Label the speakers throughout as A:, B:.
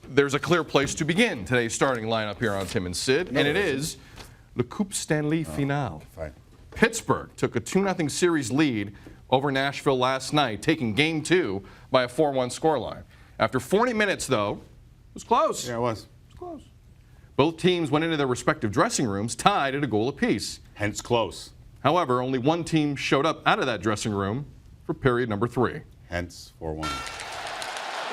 A: there's a clear place to begin today's starting lineup here on Tim and Sid, and it is the Coupe Stanley Final.
B: Fine.
A: Pittsburgh took a 2-0 series lead over Nashville last night, taking Game 2 by a 4-1 scoreline. After 40 minutes, though, it was close.
B: Yeah, it was.
A: It was close. Both teams went into their respective dressing rooms tied at a goal apiece.
B: Hence close.
A: However, only one team showed up out of that dressing room for period number 3.
B: Hence 4-1.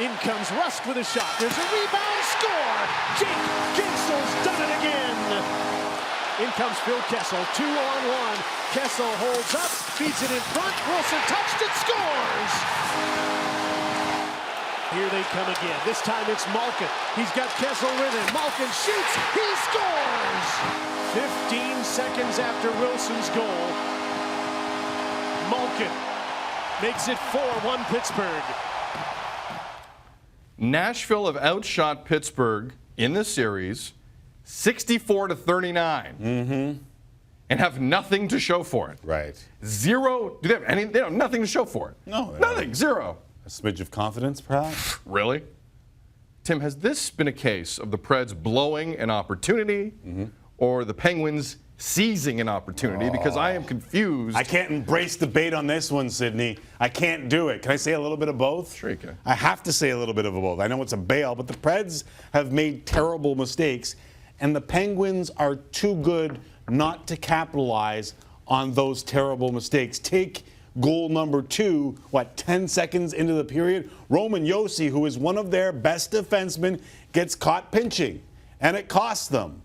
C: In comes Rust with a shot. There's a rebound, score! Jake Gensel's done it again! In comes Phil Kessel, 2-on-1. Kessel holds up, feeds it in front. Wilson touched it, scores! Here they come again. This time it's Malkin. He's got Kessel with him. Malkin shoots, he scores! 15 seconds after Wilson's goal, Malkin makes it 4-1 Pittsburgh.
A: Nashville have outshot Pittsburgh in this series 64-39 and have nothing to show for it.
B: Right.
A: Zero. Do they have any? They have nothing to show for it.
B: No.
A: Nothing. Zero.
B: A smidge of confidence, perhaps?
A: Really? Tim, has this been a case of the Preds blowing an opportunity or the Penguins seizing an opportunity? Because I am confused.
B: I can't embrace debate on this one, Sydney. I can't do it. Can I say a little bit of both?
A: Sure you can.
B: I have to say a little bit of both. I know it's a bail, but the Preds have made terrible mistakes, and the Penguins are too good not to capitalize on those terrible mistakes. Take goal number 2, 10 seconds into the period? Roman Josi, who is one of their best defensemen, gets caught pinching, and it costs them.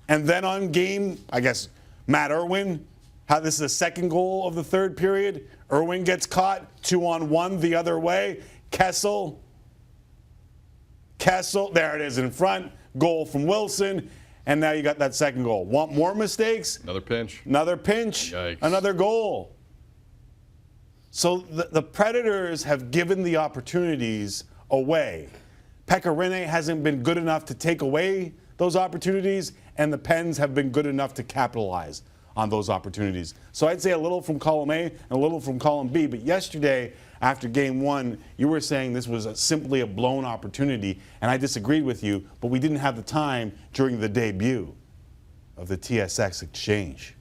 B: And then on game, I guess, Matt Irwin, this is the second goal of the third period. Irwin gets caught, 2-on-1 the other way. Kessel, there it is in front. Goal from Wilson. And now you got that second goal. Want more mistakes?
A: Another pinch.
B: Another pinch.
A: Yikes.
B: Another goal. So the Predators have given the opportunities away. Pekka Rinne hasn't been good enough to take away those opportunities, and the Pens have been good enough to capitalize on those opportunities. So I'd say a little from column A and a little from column B. But yesterday, after game 1, you were saying this was simply a blown opportunity, and I disagreed with you, but we didn't have the time during the debut of the TSX exchange.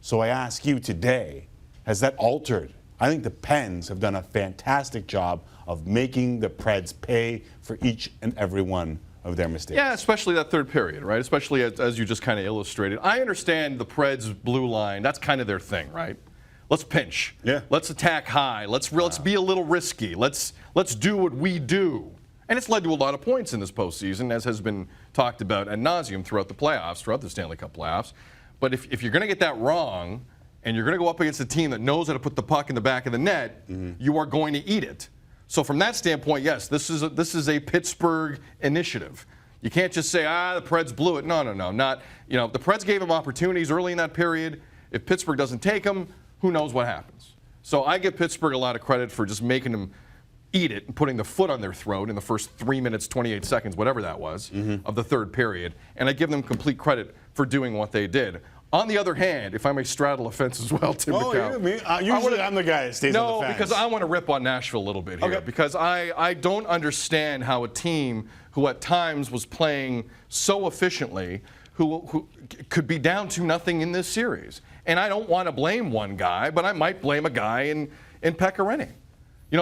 B: So I ask you today, has that altered? I think the Pens have done a fantastic job of making the Preds pay for each and every one of their mistakes.
A: Yeah, especially that third period, right? Especially as you just kind of illustrated. I understand the Preds' blue line. That's kind of their thing, right? Let's pinch.
B: Yeah.
A: Let's attack high. Let's be a little risky. Let's do what we do. And it's led to a lot of points in this postseason, as has been talked about ad nauseum throughout the playoffs, throughout the Stanley Cup playoffs. But if you're going to get that wrong, and you're going to go up against a team that knows how to put the puck in the back of the net, you are going to eat it. So from that standpoint, yes, this is a Pittsburgh initiative. You can't just say, the Preds blew it. No, not. The Preds gave them opportunities early in that period. If Pittsburgh doesn't take them, who knows what happens. So I give Pittsburgh a lot of credit for just making them eat it and putting the foot on their throat in the first 3 minutes, 28 seconds, whatever that was, of the third period. And I give them complete credit for doing what they did. On the other hand, if I may straddle a fence as well, Tim McCown.
B: Usually I'm the guy that stays on the fence.
A: No, because I want to rip on Nashville a little bit here.
B: Okay.
A: Because I don't understand how a team who at times was playing so efficiently, who could be down 2-0 in this series. And I don't want to blame one guy, but I might blame a guy in Pekka Rinne.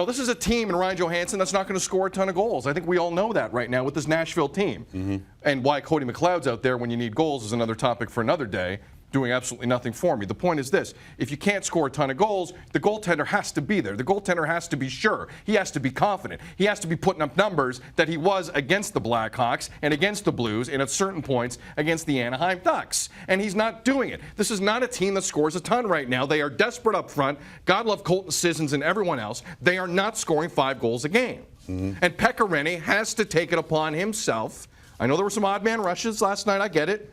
A: This is a team in Ryan Johansson that's not going to score a ton of goals. I think we all know that right now with this Nashville team. And why Cody McLeod's out there when you need goals is another topic for another day, doing absolutely nothing for me. The point is this: if you can't score a ton of goals, the goaltender has to be there. The goaltender has to be sure. He has to be confident. He has to be putting up numbers that he was against the Blackhawks and against the Blues and at certain points against the Anaheim Ducks. And he's not doing it. This is not a team that scores a ton right now. They are desperate up front. God love Colton Sissons and everyone else. They are not scoring 5 goals a game. And Pekka Rinne has to take it upon himself. I know there were some odd man rushes last night. I get it.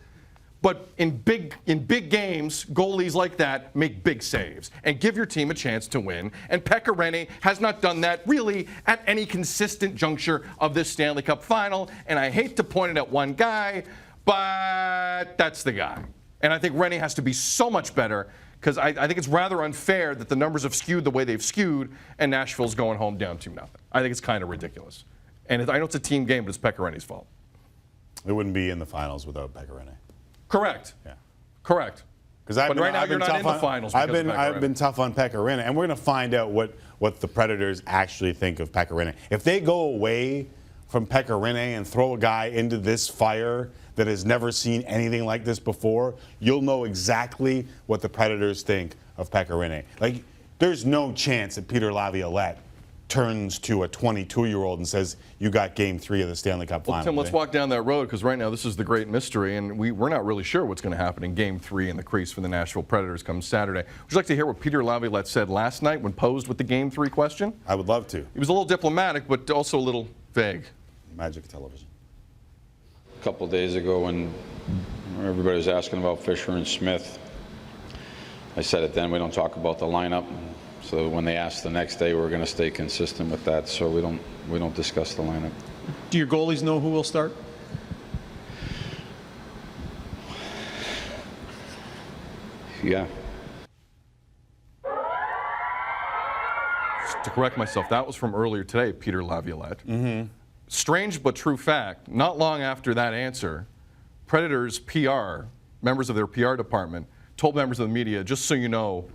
A: But in big games, goalies like that make big saves and give your team a chance to win. And Pekka Rinne has not done that really at any consistent juncture of this Stanley Cup Final. And I hate to point it at one guy, but that's the guy. And I think Rinne has to be so much better, because I think it's rather unfair that the numbers have skewed the way they've skewed and Nashville's going home down 2-0. I think it's kind of ridiculous. And I know it's a team game, but it's Pekka Rinne's fault.
B: They wouldn't be in the finals without Pekka Rinne.
A: Correct.
B: Yeah.
A: Correct.
B: But
A: right now you're not in the finals.
B: I've been tough on Pekka Rinne, and we're going to find out what the Predators actually think of Pekka Rinne. If they go away from Pekka Rinne and throw a guy into this fire that has never seen anything like this before, you'll know exactly what the Predators think of Pekka Rinne. Like, there's no chance that Peter Laviolette turns to a 22-year-old and says, you got game 3 of the Stanley Cup Final.
A: Well, Tim, let's walk down that road, because right now this is the great mystery, and we're not really sure what's going to happen in game 3 in the crease for the Nashville Predators come Saturday. Would you like to hear what Peter Laviolette said last night when posed with the game 3 question?
B: I would love to.
A: He was a little diplomatic, but also a little vague.
B: Magic of television.
D: A couple of days ago when everybody was asking about Fisher and Smith, I said it then, we don't talk about the lineup. So when they asked the next day, we're going to stay consistent with that. So we don't discuss the lineup.
C: Do your goalies know who will start?
D: Yeah.
A: Just to correct myself, that was from earlier today, Peter Laviolette. Strange but true fact, not long after that answer, Predators PR, members of their PR department, told members of the media, just so you know,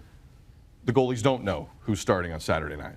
A: the goalies don't know who's starting on Saturday night.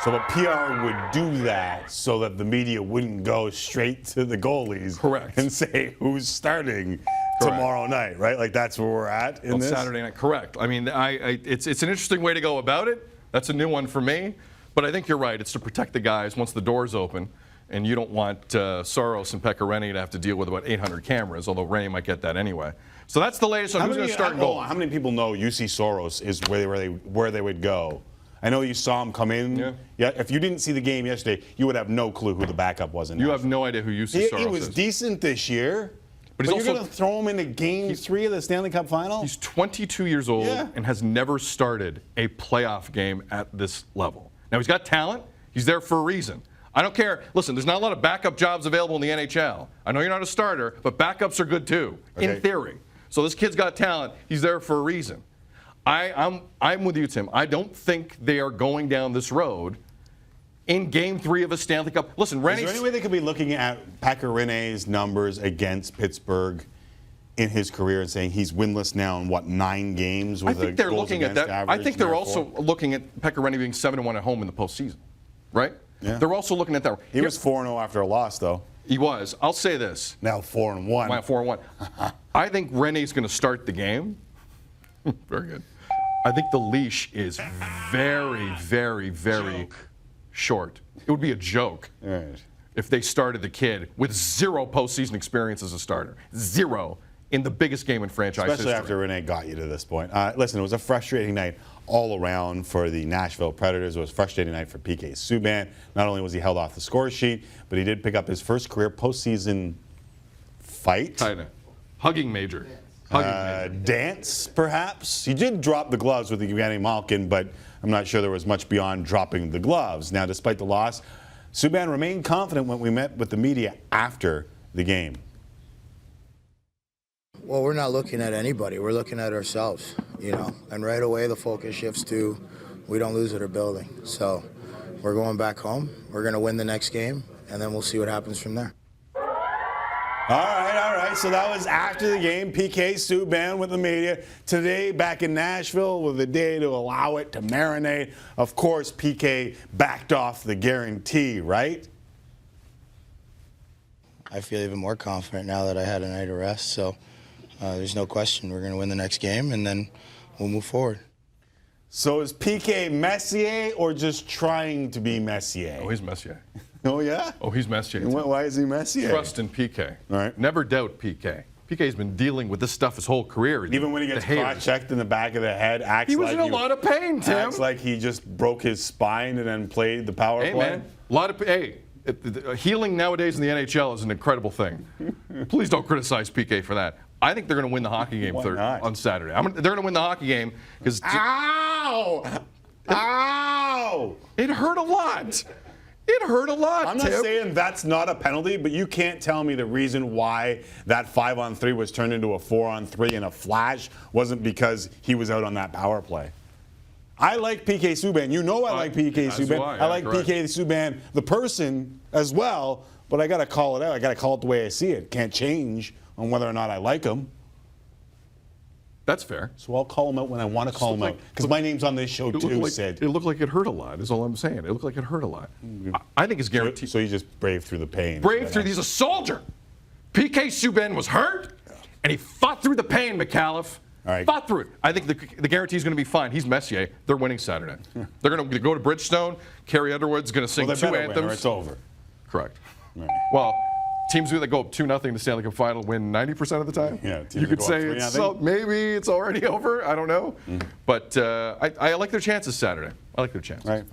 B: So the PR would do that so that the media wouldn't go straight to the goalies.
A: Correct.
B: And say who's starting tomorrow night, right? Like that's where we're at in this?
A: Saturday night, correct. I mean, it's an interesting way to go about it. That's a new one for me. But I think you're right. It's to protect the guys once the doors open. And you don't want Soros and Pekka Rinne to have to deal with about 800 cameras, although Rinne might get that anyway. So that's the latest on who's going to start in goal.
B: How many people know UC Soros is where they would go? I know you saw him come in. Yeah. If you didn't see the game yesterday, you would have no clue who the backup was in.
A: You have no idea who UC Soros is.
B: He was decent this year. But you're going to throw him into game 3 of the Stanley Cup Final?
A: He's 22 years old and has never started a playoff game at this level. Now, he's got talent. He's there for a reason. I don't care. Listen, there's not a lot of backup jobs available in the NHL. I know you're not a starter, but backups are good too, in theory. So this kid's got talent. He's there for a reason. I'm with you, Tim. I don't think they are going down this road in Game 3 of a Stanley Cup. Listen, Rinne.
B: Is there any way they could be looking at Pekka Rinne's numbers against Pittsburgh in his career and saying he's winless now in, 9 games with
A: I think they're looking at that. I think they're also
B: therefore
A: looking at Pekka Rinne being 7-1 at home in the postseason, right?
B: Yeah.
A: They're also looking at that.
B: He was 4-0 after a loss, though.
A: He was. I'll say this.
B: Now 4-1.
A: 4-1. I think Rinne's going to start the game. Very good. I think the leash is very, very, very short. It would be a joke if they started the kid with 0 postseason experience as a starter. 0 in the biggest game in franchise
B: history. Especially
A: history.
B: after Rinne got you to this point. Listen, it was a frustrating night all around for the Nashville Predators. It was a frustrating night for PK Subban. Not only was he held off the score sheet, but he did pick up his first career postseason fight.
A: Kinda. Hugging major.
B: Dance, perhaps. He did drop the gloves with Evgeny Malkin, but I'm not sure there was much beyond dropping the gloves. Now, despite the loss, Subban remained confident when we met with the media after the game.
E: Well, we're not looking at anybody. We're looking at ourselves, And right away, the focus shifts to we don't lose at our building. So we're going back home. We're going to win the next game, and then we'll see what happens from there.
B: All right. So that was after the game. PK Subban with the media. Today, back in Nashville, with a day to allow it to marinate. Of course, PK backed off the guarantee, right?
E: I feel even more confident now that I had a night of rest. So there's no question we're going to win the next game, and then we'll move forward.
B: So is PK Messier or just trying to be Messier?
A: Oh, he's Messier.
B: Oh, yeah?
A: Oh, he's Messier.
B: Why is he Messier?
A: Trust in PK.
B: All right.
A: Never doubt PK. PK's been dealing with this stuff his whole career.
B: Even when he gets cross-checked in the back of the head,
A: he was in a lot of pain, Tim.
B: Acts like he just broke his spine and then played the power play.
A: Man, healing nowadays in the NHL is an incredible thing. Please don't criticize PK for that. I think they're going to win the hockey game on Saturday. They're going to win the hockey game because.
B: Ow! Ow!
A: It hurt a lot. It hurt a lot,
B: I'm not saying that's not a penalty, but you can't tell me the reason why that 5-on-3 was turned into a 4-on-3 in a flash wasn't because he was out on that power play. I like PK Subban. You know I like PK
A: as do
B: Subban.
A: I,
B: I like
A: correct.
B: PK Subban, the person, as well, but I got to call it out. I got to call it the way I see it. Can't change on whether or not I like him.
A: That's fair.
B: So I'll call him out when I want to call him out. Because my name's on this show, too, Sid.
A: It looked like it hurt a lot, is all I'm saying. It looked like it hurt a lot. I think it's guaranteed.
B: So you just braved through the pain.
A: Brave through. He's a soldier. PK Subban was hurt, and he fought through the pain, McAuliffe.
B: All right.
A: Fought through it. I think the guarantee is going to be fine. He's Messier. They're winning Saturday. They're going to go to Bridgestone. Carrie Underwood's going to sing
B: Well, they
A: two
B: better
A: anthems.
B: win or it's over.
A: Correct.
B: Right.
A: Well, teams that go up 2-0 in the Stanley Cup Final win 90% of the time.
B: Yeah, teams
A: you
B: that
A: could
B: go up
A: say
B: 3-0.
A: it's maybe it's already over. I don't know. But I like their chances Saturday. I like their chances.
B: Right.